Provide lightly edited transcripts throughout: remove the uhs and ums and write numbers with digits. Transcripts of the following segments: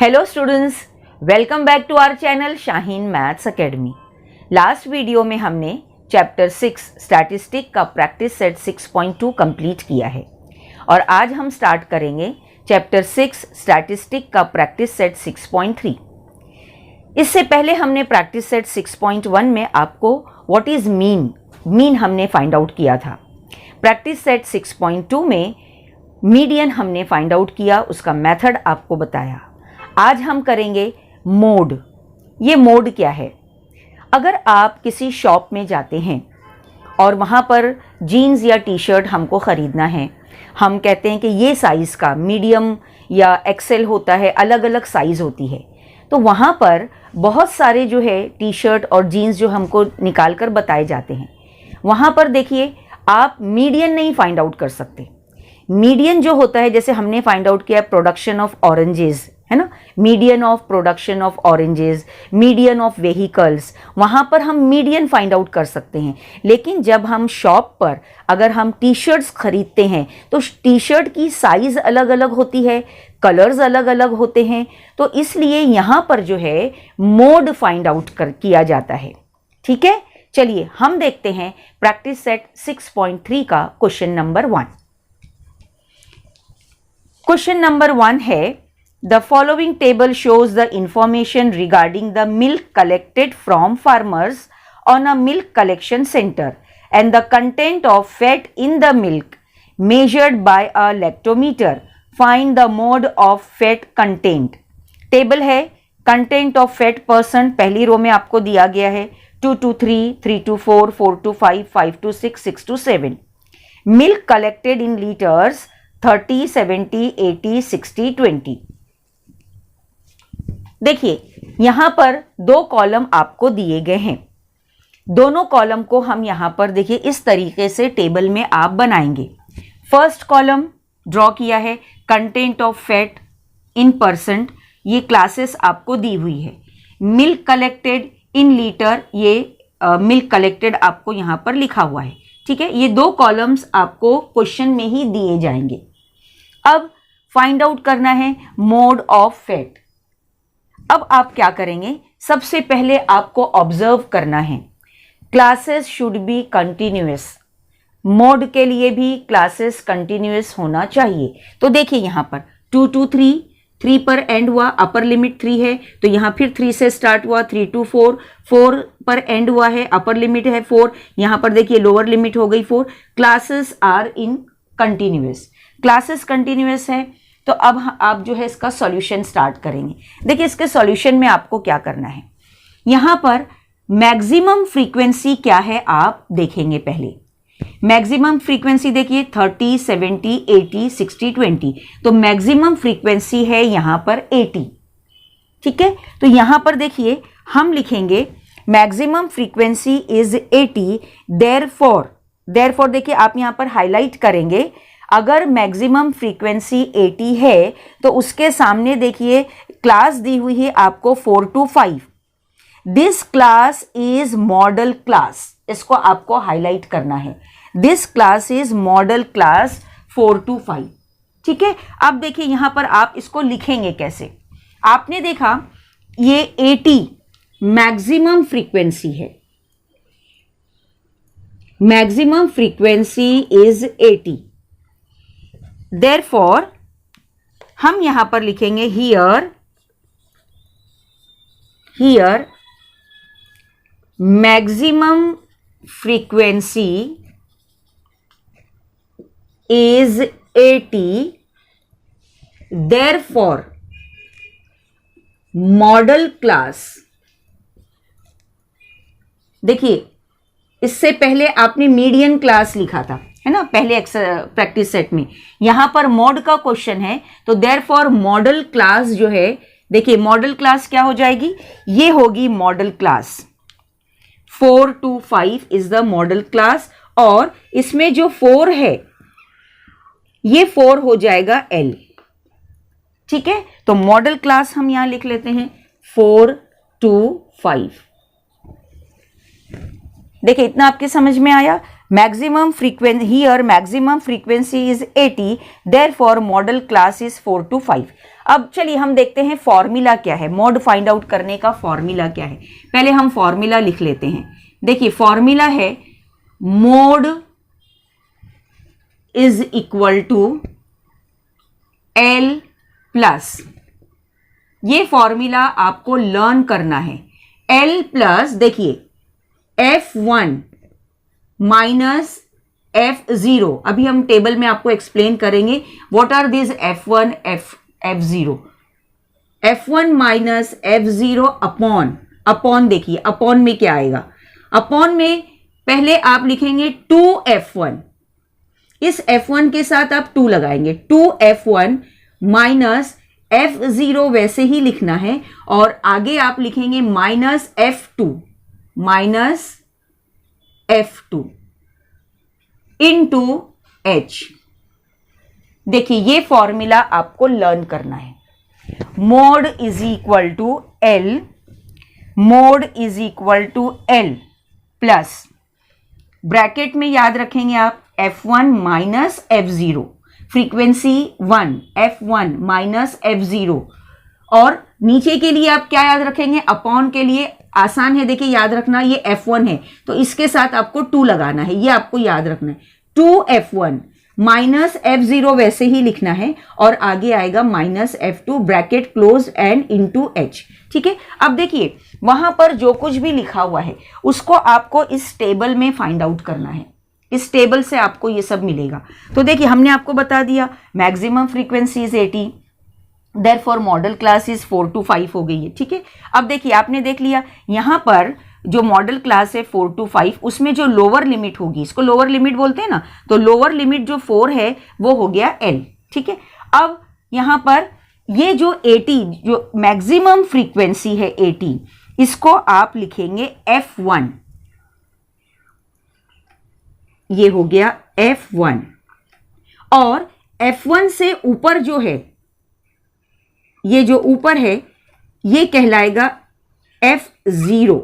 Hello students, welcome back to our channel Shaheen maths academy. Last video में हमने chapter 6 statistic का practice set 6.2 complete किया है और आज हम स्टार्ट करेंगे चैप्टर 6 स्टैटिस्टिक का प्रैक्टिस सेट 6.3। इससे पहले हमने प्रैक्टिस सेट 6.1 में आपको व्हाट इज़ मीन हमने फाइंड आउट किया था। प्रैक्टिस सेट 6.2 में मीडियन हमने फाइंड आउट किया, उसका मेथड आपको बताया। आज हम करेंगे मोड। ये मोड क्या है? अगर आप किसी शॉप में जाते हैं और वहाँ पर जीन्स या टी शर्ट हमको ख़रीदना है, हम कहते हैं कि ये साइज़ का मीडियम या एक्सेल होता है, अलग अलग साइज़ होती है। तो वहाँ पर बहुत सारे जो है टी शर्ट और जीन्स जो हमको निकाल कर बताए जाते हैं। वहाँ पर देखिए, आप मीडियन नहीं फाइंड आउट कर सकते। मीडियन जो होता है, जैसे हमने फाइंड आउट किया प्रोडक्शन ऑफ ऑरेंजेस, है ना, median of production of oranges, median of vehicles, वहाँ पर हम मीडियन फाइंड आउट कर सकते हैं। लेकिन जब हम शॉप पर अगर हम टी शर्ट्स खरीदते हैं तो टी शर्ट की साइज़ अलग अलग होती है, कलर्स अलग अलग होते हैं, तो इसलिए यहाँ पर जो है मोड फाइंड आउट किया जाता है। ठीक है, चलिए हम देखते हैं प्रैक्टिस सेट 6.3 का क्वेश्चन नंबर 1। क्वेश्चन नंबर 1 है, The following table shows the information regarding the milk collected from farmers on a milk collection center and the content of fat in the milk measured by a lactometer. Find the mode of fat content. Table है content of fat percent, पहली रो में आपको दिया गया है 2 to 3, 3 to 4, 4 to 5, 5 to 6, 6 to 7. Milk collected in liters 30, 70, 80, 60, 20. देखिए यहाँ पर दो कॉलम आपको दिए गए हैं। दोनों कॉलम को हम यहाँ पर देखिए इस तरीके से टेबल में आप बनाएंगे। फर्स्ट कॉलम ड्रॉ किया है content of fat in percent, ये क्लासेस आपको दी हुई है। मिल्क कलेक्टेड इन लीटर, ये मिल्क कलेक्टेड आपको यहाँ पर लिखा हुआ है। ठीक है, ये दो कॉलम्स आपको क्वेश्चन में ही दिए जाएंगे। अब फाइंड आउट करना है मोड ऑफ फैट। अब आप क्या करेंगे, सबसे पहले आपको ऑब्जर्व करना है classes should be continuous. Mode के लिए भी क्लासेस कंटिन्यूअस होना चाहिए। तो देखिए यहाँ पर 2 to 3, 3 पर एंड हुआ, अपर लिमिट 3 है, तो यहाँ फिर 3 से स्टार्ट हुआ, 3 to 4, 4 पर एंड हुआ है, अपर लिमिट है 4, यहाँ पर देखिए लोअर लिमिट हो गई 4। Classes are in continuous, classes continuous है। तो अब आप जो है इसका सॉल्यूशन स्टार्ट करेंगे। देखिए इसके सॉल्यूशन में आपको क्या करना है, यहाँ पर मैक्सिमम फ्रीक्वेंसी क्या है आप देखेंगे। पहले मैक्सिमम फ्रीक्वेंसी देखिए 30, 70, 80, 60, 20, तो मैक्सिमम फ्रीक्वेंसी है यहाँ पर 80। ठीक है, तो यहाँ पर देखिए हम लिखेंगे मैक्सिमम फ्रीक्वेंसी इज 80, देयरफॉर देखिए आप यहाँ पर हाईलाइट करेंगे, अगर मैक्सिमम फ्रीक्वेंसी 80 है तो उसके सामने देखिए क्लास दी हुई है आपको 4 to 5। This class is model class, इसको आपको हाईलाइट करना है। This class is model class 4 to 5। ठीक है, अब देखिए यहां पर आप इसको लिखेंगे कैसे। आपने देखा ये 80 मैक्सिमम फ्रीक्वेंसी है, मैक्सिमम फ्रीक्वेंसी इज 80। Therefore, हम यहां पर लिखेंगे here maximum frequency is 80, therefore model class। देखिए इससे पहले आपने मीडियन क्लास लिखा था, है ना, पहले प्रैक्टिस सेट में। यहां पर मॉड का क्वेश्चन है, तो देयरफॉर मॉडल क्लास जो है, देखिए मॉडल क्लास क्या हो जाएगी, ये होगी model class. 4 to 5 is the model class, और इसमें जो 4 है ये 4 हो जाएगा L। ठीक है, तो मॉडल क्लास हम यहां लिख लेते हैं 4 to 5। देखिए इतना आपके समझ में आया। maximum frequency here maximum frequency is 80, therefore model class is 4 to 5. अब चलिए हम देखते हैं फॉर्मूला क्या है, मोड फाइंड आउट करने का फॉर्मूला क्या है। पहले हम फॉर्मूला लिख लेते हैं। देखिए फॉर्मूला है mode is equal to L plus, ये फॉर्मूला आपको लर्न करना है। एल प्लस देखिए F1 माइनस F0, अभी हम टेबल में आपको एक्सप्लेन करेंगे what are this F1 F0। F1 माइनस F0 अपॉन देखिए अपॉन में क्या आएगा, अपॉन में पहले आप लिखेंगे 2F1, इस F1 के साथ आप 2 लगाएंगे, 2F1 माइनस F0 वैसे ही लिखना है और आगे आप लिखेंगे माइनस F2 इनटू H। देखिए ये फॉर्मूला आपको लर्न करना है। Mode is equal to L, mode is equal to L plus bracket में याद रखेंगे आप F1 माइनस F0, फ्रीक्वेंसी 1 F1 माइनस F0, और नीचे के लिए आप क्या याद रखेंगे, अपॉन के लिए आसान है, देखिए याद रखना, ये F1 है तो इसके साथ आपको 2 लगाना है, ये आपको याद रखना है। 2F1 माइनस F0 वैसे ही लिखना है और आगे आएगा minus F2 bracket close and into H। ठीक है, अब देखिए वहां पर जो कुछ भी लिखा हुआ है उसको आपको इस टेबल में फाइंड आउट करना है, इस टेबल से आपको ये सब मिलेगा। तो देखिए हमने आपको बता दिया maximum frequency is 80, therefore model class is 4 to 5 हो गई है। ठीक है, अब देखिए आपने देख लिया यहां पर जो मॉडल क्लास है 4 to 5, उसमें जो लोअर लिमिट होगी, इसको लोअर लिमिट बोलते हैं ना, तो लोअर लिमिट जो 4 है वो हो गया L। ठीक है, अब यहां पर ये जो 80 जो मैक्सिमम फ्रीक्वेंसी है 80, इसको आप लिखेंगे F1, ये हो गया F1, और F1 से ऊपर जो है, ये जो ऊपर है ये कहलाएगा F0।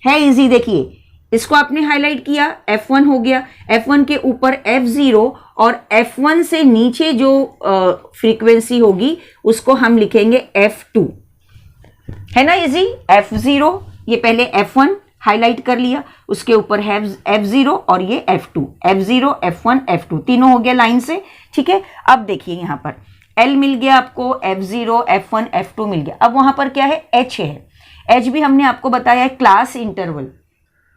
है इजी, देखिए इसको आपने हाईलाइट किया, F1 हो गया, F1 के ऊपर F0 और F1 से नीचे जो फ्रीक्वेंसी होगी उसको हम लिखेंगे F2, है ना इजी। F0 ये पहले F1 हाईलाइट कर लिया, उसके ऊपर है F0 और ये F2, F0 F1 F2 तीनों हो गया लाइन से। ठीक है, अब देखिए यहां पर L मिल गया आपको, F0 F1 F2 मिल गया। अब वहां पर क्या है, H है। H भी हमने आपको बताया है class interval.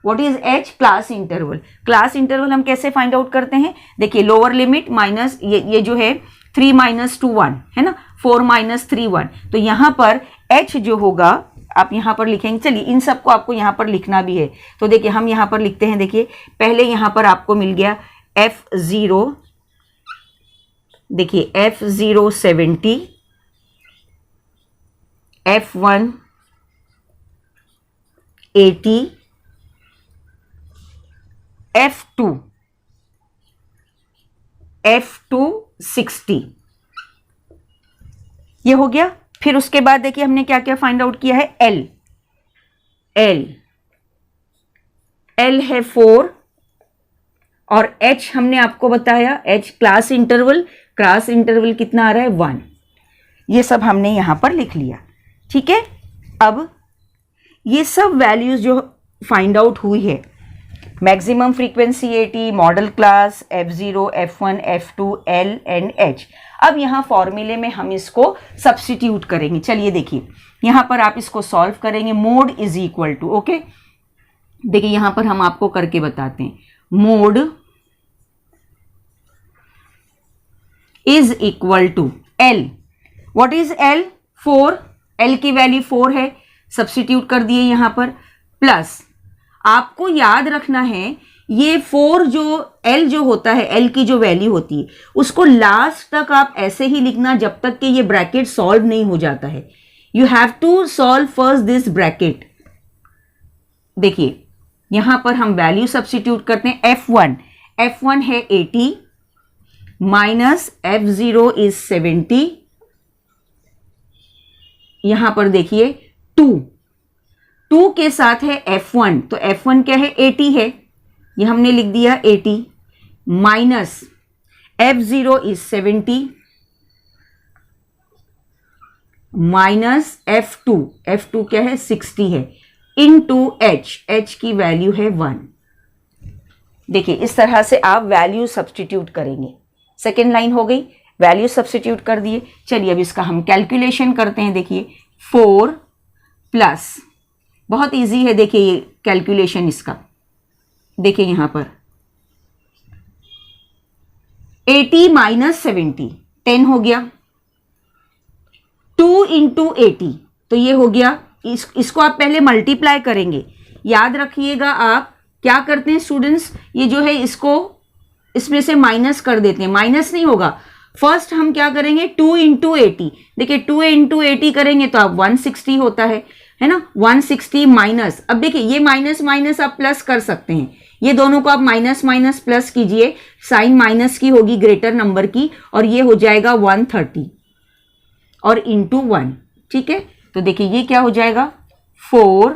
What is H? Class interval. Class interval हम कैसे फाइंड आउट करते हैं, देखिए लोअर लिमिट माइनस ये जो है 3 - 2 1 है ना, 4 - 3 1, तो यहां पर H जो होगा आप यहां पर लिखेंगे। चलिए इन सबको आपको यहां पर लिखना भी है, तो देखिए हम यहां पर लिखते हैं। देखिए पहले यहां पर आपको मिल गया F0, देखिए F0 70, F1 80, F2 60, ये हो गया। फिर उसके बाद देखिए हमने क्या क्या फाइंड आउट किया है, L है 4 और H हमने आपको बताया, H क्लास इंटरवल कितना आ रहा है, 1। ये सब हमने यहां पर लिख लिया। ठीक है, अब ये सब वैल्यूज जो फाइंड आउट हुई है, maximum frequency 80, model class F0 F1 F2 L and H, अब यहां फॉर्मूले में हम इसको सब्स्टिट्यूट करेंगे। चलिए देखिए यहां पर आप इसको सॉल्व करेंगे। Mode is equal to, okay देखिए यहां पर हम आपको करके बताते हैं। Mode is equal to L, what is L? 4, L की वैल्यू 4 है, सब्स्टिट्यूट कर दिए यहां पर, प्लस आपको याद रखना है ये 4 जो L जो होता है, L की जो वैल्यू होती है उसको लास्ट तक आप ऐसे ही लिखना जब तक कि ये ब्रैकेट सॉल्व नहीं हो जाता है। You have to solve first this bracket. देखिए यहां पर हम वैल्यू सब्स्टिट्यूट करते हैं। F1 है 80 माइनस F0 इज 70, यहां पर देखिए 2 के साथ है F1, तो F1 क्या है, 80 है, ये हमने लिख दिया 80 minus F0 is 70 minus F2 क्या है 60 है इनटू H की वैल्यू है 1। देखिए इस तरह से आप वैल्यू सब्स्टिट्यूट करेंगे। सेकेंड लाइन हो गई, वैल्यू सब्स्टिट्यूट कर दिए। चलिए अब इसका हम कैलकुलेशन करते हैं। देखिए 4 प्लस, बहुत इजी है, देखिए ये कैलकुलेशन इसका, देखिए यहां पर 80 माइनस 70 10 हो गया, 2 इंटू 80 तो ये हो गया। इसको आप पहले मल्टीप्लाई करेंगे। याद रखिएगा आप क्या करते हैं स्टूडेंट्स, ये जो है इसको इसमें से माइनस कर देते हैं। माइनस नहीं होगा, फर्स्ट हम क्या करेंगे 2 इंटू 80। देखिए 2 इंटू 80 करेंगे तो आप 160 होता है ना, 160 माइनस। अब देखिए ये माइनस माइनस आप प्लस कर सकते हैं, ये दोनों को आप माइनस माइनस प्लस कीजिए, साइन माइनस की होगी ग्रेटर नंबर की, और ये हो जाएगा 130 और इंटू 1। ठीक है, तो देखिए ये क्या हो जाएगा 4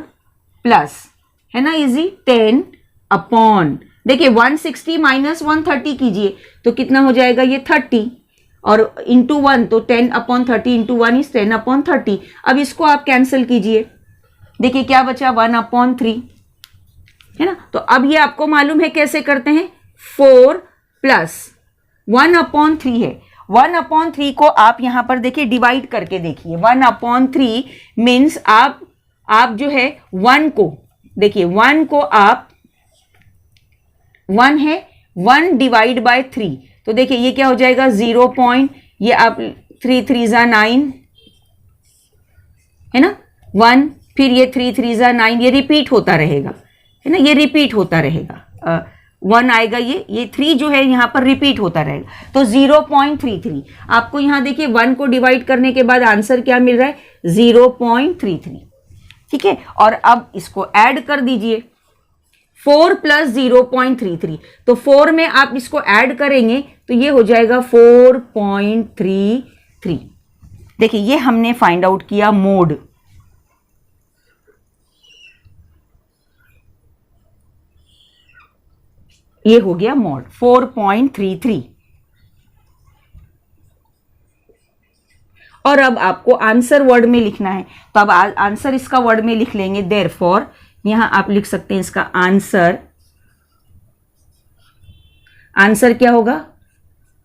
प्लस, है ना इजी, 10 अपॉन, देखिए 160 माइनस 130 कीजिए तो कितना हो जाएगा ये 30 और इंटू 1 तो 10 अपॉन 30 इंटू 1 इज 10 अपॉन 30। अब इसको आप कैंसिल कीजिए, देखिए क्या बचा 1 अपॉन 3, है ना। तो अब ये आपको मालूम है कैसे करते हैं, 4 प्लस 1 अपॉन 3 है, 1 अपॉन 3 को आप यहां पर देखिए डिवाइड करके देखिए। 1 अपॉन 3 मीन्स आप जो है 1 को, देखिए 1 को आप 1 है 1 डिवाइड बाय 3, तो देखिए ये क्या हो जाएगा 0 पॉइंट, ये आप 3 3 जा 9, है ना 1, फिर ये 3 3 जा 9, ये रिपीट होता रहेगा, है ना, ये रिपीट होता रहेगा। 1 आएगा, ये 3 जो है यहां पर रिपीट होता रहेगा, तो 0.33। आपको यहां देखिए 1 को डिवाइड करने के बाद आंसर क्या मिल रहा है 0.33। ठीक है, और अब इसको ऐड कर दीजिए, 4 प्लस 0.33, तो 4 में आप इसको ऐड करेंगे तो ये हो जाएगा 4.33। देखिए ये हमने फाइंड आउट किया मोड। ये हो गया मोड 4.33। और अब आपको आंसर वर्ड में लिखना है, तो अब आंसर इसका वर्ड में लिख लेंगे। देयरफॉर यहां आप लिख सकते हैं इसका आंसर क्या होगा,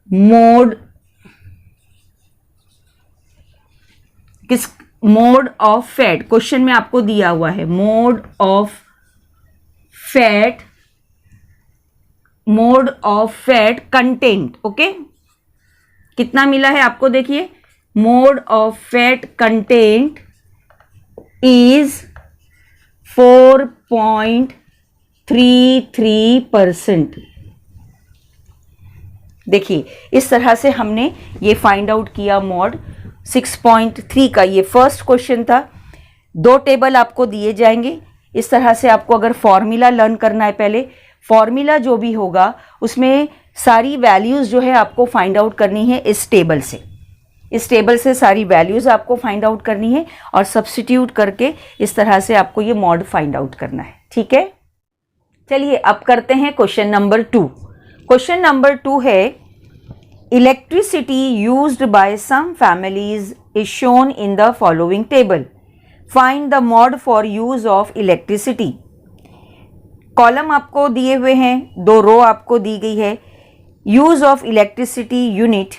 मोड, किस मोड ऑफ फैट, क्वेश्चन में आपको दिया हुआ है mode of fat, mode of fat content. Okay, कितना मिला है आपको, देखिए mode of fat content is 4.33%। देखिए इस तरह से हमने ये फाइंड आउट किया मोड 6.3 का। ये फर्स्ट क्वेश्चन था। 2 टेबल आपको दिए जाएंगे, इस तरह से आपको अगर फॉर्मूला लर्न करना है, पहले फॉर्मूला जो भी होगा उसमें सारी वैल्यूज जो है आपको फाइंड आउट करनी है इस टेबल से। इस टेबल से सारी वैल्यूज आपको फाइंड आउट करनी है और सब्स्टिट्यूट करके इस तरह से आपको ये मॉड फाइंड आउट करना है। ठीक है, चलिए अब करते हैं क्वेश्चन नंबर 2। क्वेश्चन नंबर 2 है, electricity used by some families is shown in the following table, find the mode for use of electricity. Column आपको दिए हुए हैं, 2 रो आपको दी गई है। Use of electricity unit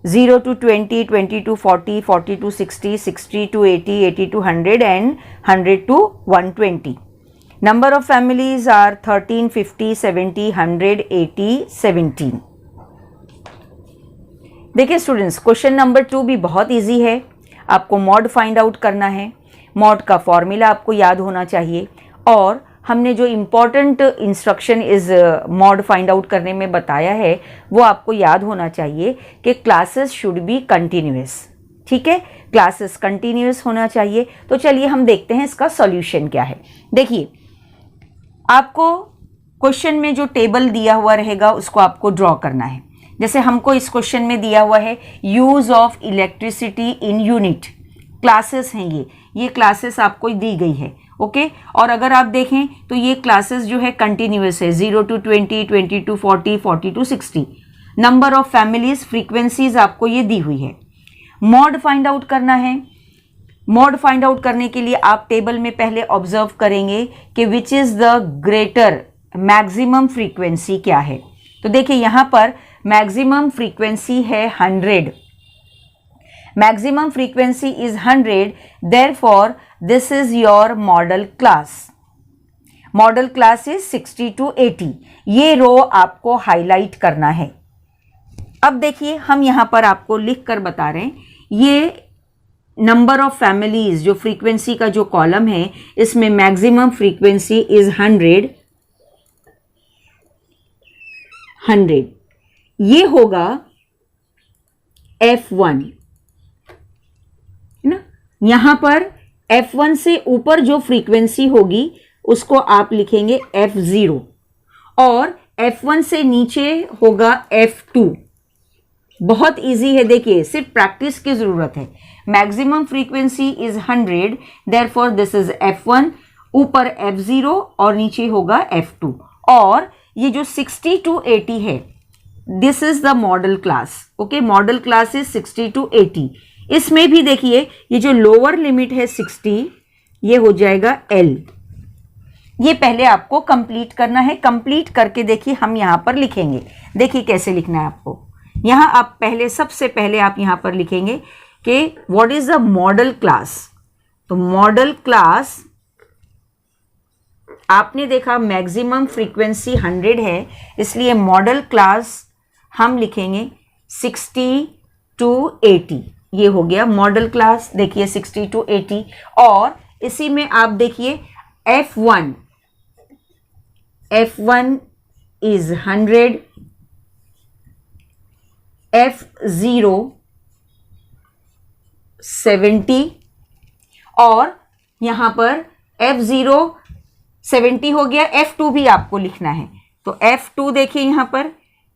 0 to 20, 20 to 40, 40 to 60, 60 to 80, 80 to 100 and 100 to 120. Number of families are 13, 50, 70, 100, 80, 17. देखिए students, question number 2 भी बहुत इजी है। आपको मॉड फाइंड आउट करना है। मॉड का फॉर्मूला आपको याद होना चाहिए, और हमने जो इम्पॉर्टेंट इंस्ट्रक्शन इस मॉड फाइंड आउट करने में बताया है वो आपको याद होना चाहिए कि क्लासेस शुड बी कंटिन्यूअस। ठीक है, क्लासेस कंटिन्यूअस होना चाहिए। तो चलिए हम देखते हैं इसका सॉल्यूशन क्या है। देखिए आपको क्वेश्चन में जो टेबल दिया हुआ रहेगा उसको आपको ड्रॉ करना है। जैसे हमको इस क्वेश्चन में दिया हुआ है use of electricity in unit, classes हैं ये क्लासेस आपको दी गई है। ओके। और अगर आप देखें तो ये क्लासेस जो है कंटिन्यूअस है, 0 to 20, 20 to 40, 40 to 60। Number of families, frequencies आपको ये दी हुई है। मॉड फाइंड आउट करना है। मॉड फाइंड आउट करने के लिए आप टेबल में पहले ऑब्जर्व करेंगे कि which is the greater maximum frequency क्या है। तो देखिए यहां पर मैक्सिमम फ्रीक्वेंसी है 100। Maximum frequency is 100, therefore this is your model class. Model class is 60 to 80। ये रो आपको हाईलाइट करना है। अब देखिए हम यहां पर आपको लिख कर बता रहे हैं, ये नंबर ऑफ फैमिलीज जो फ्रीक्वेंसी का जो कॉलम है इसमें मैक्सिमम फ्रीक्वेंसी इज 100। ये होगा F1 है ना। यहां पर F1 से ऊपर जो फ्रीक्वेंसी होगी उसको आप लिखेंगे F0 और F1 से नीचे होगा F2। बहुत इजी है, देखिए सिर्फ प्रैक्टिस की जरूरत है। Maximum frequency is 100, therefore this is F1, ऊपर F0 और नीचे होगा F2। और ये जो 60 to 80 है, this is the model class. Okay, model class is 60 to 80। इसमें भी देखिए ये जो लोअर लिमिट है 60, ये हो जाएगा L। ये पहले आपको कंप्लीट करना है। कंप्लीट करके देखिए हम यहां पर लिखेंगे। देखिए कैसे लिखना है आपको। यहां आप पहले, सबसे पहले आप यहां पर लिखेंगे कि what is the model class. तो मॉडल क्लास आपने देखा मैक्सिमम फ्रीक्वेंसी 100 है, इसलिए मॉडल क्लास हम लिखेंगे 60 to 80। ये हो गया मॉडल क्लास। देखिए 60 to 80। और इसी में आप देखिए F1 इज 100, F0 70 और यहां पर F0 70 हो गया। F2 भी आपको लिखना है, तो F2 देखिए यहां पर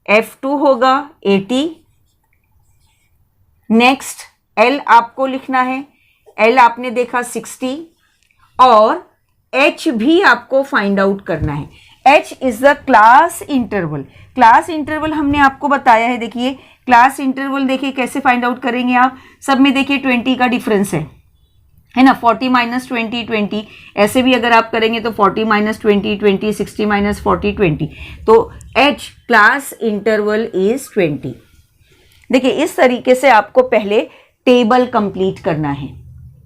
F2 होगा 80। नेक्स्ट L आपको लिखना है। L आपने देखा 60 और H भी आपको फाइंड आउट करना है। H is the class interval. Class interval हमने आपको बताया है। देखिए क्लास इंटरवल देखिए कैसे फाइंड आउट करेंगे आप। सब में देखिए 20 का डिफरेंस है ना। 40 - 20 20, ऐसे भी अगर आप करेंगे तो 40 - 20 20, 60 - 40 20। तो H क्लास इंटरवल इज 20। देखिए इस तरीके से आपको पहले टेबल कंप्लीट करना है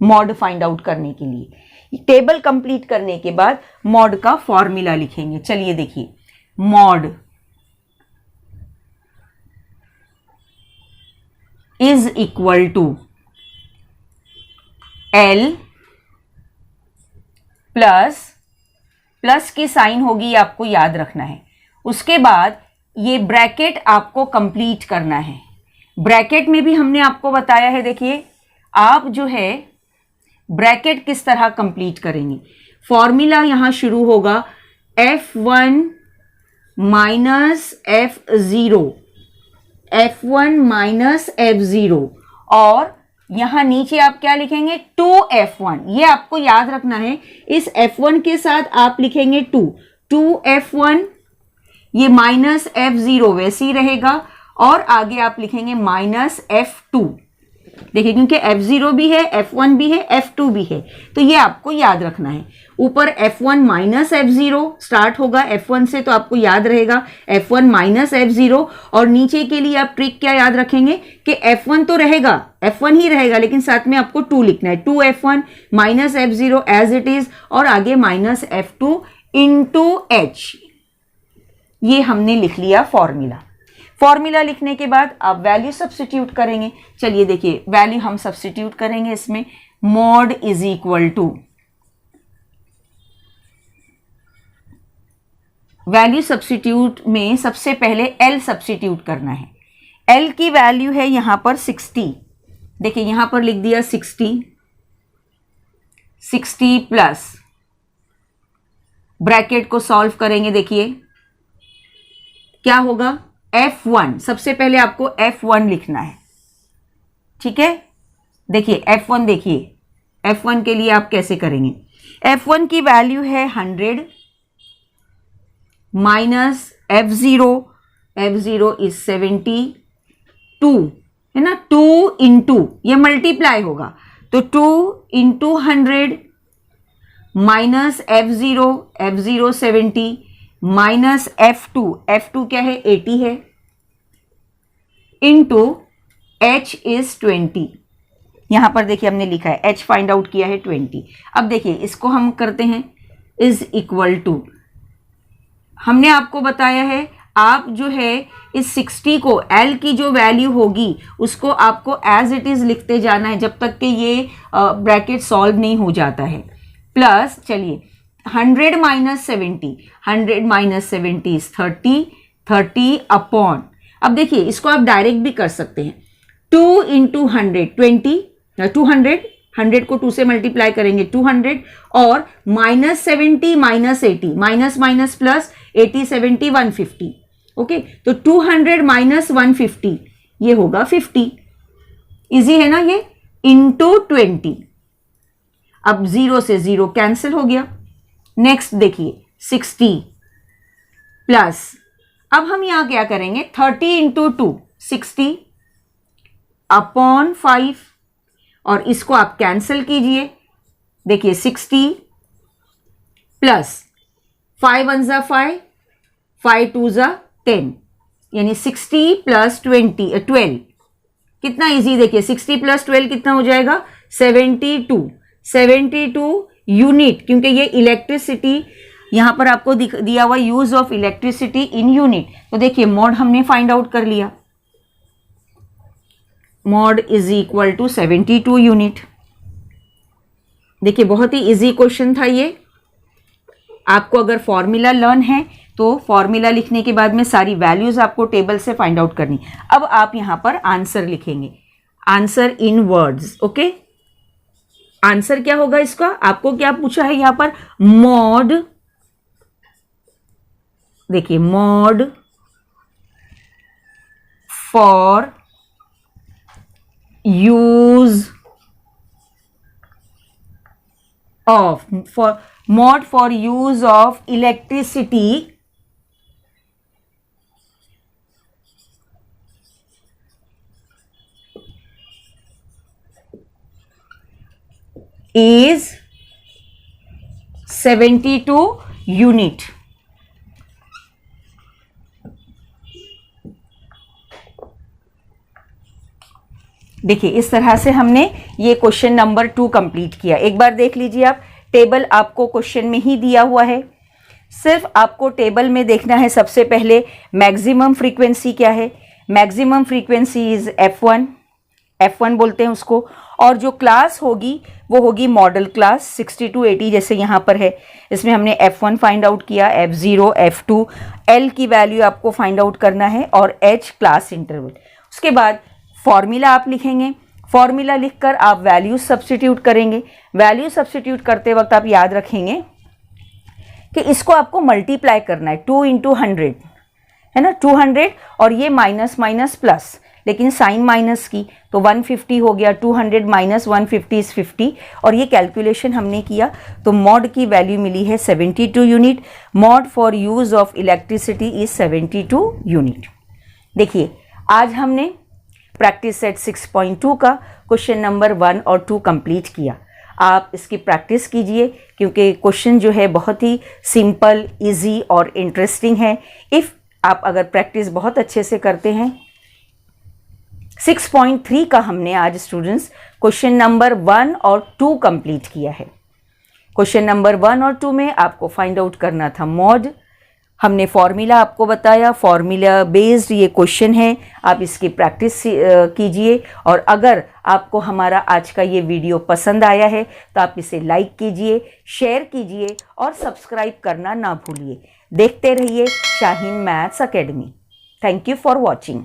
मॉड फाइंड आउट करने के लिए। टेबल कंप्लीट करने के बाद मॉड का फॉर्मूला लिखेंगे। चलिए देखिए, mode is equal to L plus की साइन होगी, आपको याद रखना है। उसके बाद ये ब्रैकेट आपको कंप्लीट करना है। ब्रैकेट में भी हमने आपको बताया है। देखिए आप जो है ब्रैकेट किस तरह कंप्लीट करेंगे। फॉर्मूला यहां शुरू होगा F1 - F0, F1 - F0 और यहां नीचे आप क्या लिखेंगे 2F1। ये आपको याद रखना है। इस F1 के साथ आप लिखेंगे 2F1, ये -F0 वैसे ही रहेगा और आगे आप लिखेंगे -F2। देखिए क्योंकि F0 भी है, F1 भी है, F2 भी है, तो ये आपको याद रखना है। ऊपर F1 - F0 स्टार्ट होगा F1 से, तो आपको याद रहेगा F1 - F0। और नीचे के लिए आप ट्रिक क्या याद रखेंगे कि F1 तो रहेगा, F1 ही रहेगा, लेकिन साथ में आपको 2 लिखना है। 2F1 - F0 as it is और आगे -F2 इंटू H। ये हमने लिख लिया फॉर्मूला। फॉर्मूला लिखने के बाद आप वैल्यू सब्स्टिट्यूट करेंगे। चलिए देखिए वैल्यू हम सब्स्टिट्यूट करेंगे इसमें। Mode is equal to, value substitute में सबसे पहले L सब्स्टिट्यूट करना है। L की वैल्यू है यहां पर 60। देखिए यहां पर लिख दिया 60 प्लस, ब्रैकेट को सॉल्व करेंगे। देखिए क्या होगा F1, सबसे पहले आपको F1 लिखना है, ठीक है। देखिए F1, देखिए F1 के लिए आप कैसे करेंगे। F1 की वैल्यू है 100 माइनस F0 इज 72 है ना, 2 इंटू ये मल्टीप्लाई होगा तो 2 into 100 minus F0 70 minus F2 क्या है 80 है इंटू H इज 20। यहां पर देखिए हमने लिखा है H फाइंड आउट किया है 20। अब देखिए इसको हम करते हैं इज इक्वल टू, हमने आपको बताया है आप जो है इस 60 को L की जो वैल्यू होगी उसको आपको एज इट इज लिखते जाना है जब तक कि ये ब्रैकेट सॉल्व नहीं हो जाता है। प्लस चलिए 100 माइनस 70 इज 30 अपॉन, अब देखिए इसको आप डायरेक्ट भी कर सकते हैं 2 इंटू 100 200 100 को 2 से मल्टीप्लाई करेंगे 200 और minus 70 minus 80 minus minus plus 80 70 150 okay. तो 200 माइनस 150 ये होगा 50, इजी है ना ये, इंटू 20। अब 0 से 0 कैंसिल हो गया। नेक्स्ट देखिए 60 प्लस, अब हम यहां क्या करेंगे 30 इंटू 2 60 अपॉन 5 और इसको आप कैंसिल कीजिए। देखिए 60 प्लस 5 1 जा 5 5 2 जा 10 यानी 60 प्लस 12 कितना इजी, देखिए 60 प्लस 12 कितना हो जाएगा 72 यूनिट, क्योंकि ये इलेक्ट्रिसिटी यहां पर आपको दिया हुआ use of electricity in unit. तो देखिए मॉड हमने फाइंड आउट कर लिया, mode is equal to 72 unit. देखिए बहुत ही इजी क्वेश्चन था ये। आपको अगर फॉर्मूला लर्न है तो फॉर्मूला लिखने के बाद में सारी वैल्यूज आपको टेबल से फाइंड आउट करनी। अब आप यहां पर आंसर लिखेंगे, answer in words okay. Answer क्या होगा इसका, आपको क्या पूछा है यहां पर, मॉड, देखिए mod for use of mod for use of electricity is 72 unit। देखिए इस तरह से हमने ये क्वेश्चन नंबर 2 कंप्लीट किया। एक बार देख लीजिए आप, टेबल आपको क्वेश्चन में ही दिया हुआ है, सिर्फ आपको टेबल में देखना है। सबसे पहले मैक्सिमम फ्रीक्वेंसी क्या है, मैक्सिमम फ्रीक्वेंसी इज F1 बोलते हैं उसको, और जो क्लास होगी वो होगी मॉडल क्लास 60 to 80 जैसे यहाँ पर है। इसमें हमने F1 फाइंड आउट किया, F0 F2 L की वैल्यू आपको फाइंड आउट करना है और H क्लास इंटरवल। उसके बाद फॉर्मूला आप लिखेंगे, फॉर्मूला लिखकर आप वैल्यू सब्स्टिट्यूट करेंगे। वैल्यू सब्स्टिट्यूट करते वक्त आप याद रखेंगे कि इसको आपको मल्टीप्लाई करना है 2 इंटू 100 है ना, 200 और ये माइनस माइनस प्लस, लेकिन साइन माइनस की तो 150 हो गया, 200 माइनस 150 इज 50 और ये कैलकुलेशन हमने किया तो मॉड की वैल्यू मिली है 72 unit. Mod for use of electricity is 72 unit. देखिए आज हमने प्रैक्टिस सेट 6.2 का क्वेश्चन नंबर 1 और 2 कंप्लीट किया। आप इसकी प्रैक्टिस कीजिए क्योंकि क्वेश्चन जो है बहुत ही सिंपल, इजी और इंटरेस्टिंग है। इफ़ आप अगर प्रैक्टिस बहुत अच्छे से करते हैं। 6.3 का हमने आज स्टूडेंट्स क्वेश्चन नंबर 1 और 2 कंप्लीट किया है। क्वेश्चन नंबर 1 और 2 में आपको फाइंड आउट करना था मॉड। हमने फॉर्मूला आपको बताया, फॉर्मूला बेस्ड ये क्वेश्चन है, आप इसकी प्रैक्टिस कीजिए। और अगर आपको हमारा आज का ये वीडियो पसंद आया है तो आप इसे लाइक कीजिए, शेयर कीजिए और सब्सक्राइब करना ना भूलिए। देखते रहिए Shaheen maths academy. Thank you for watching.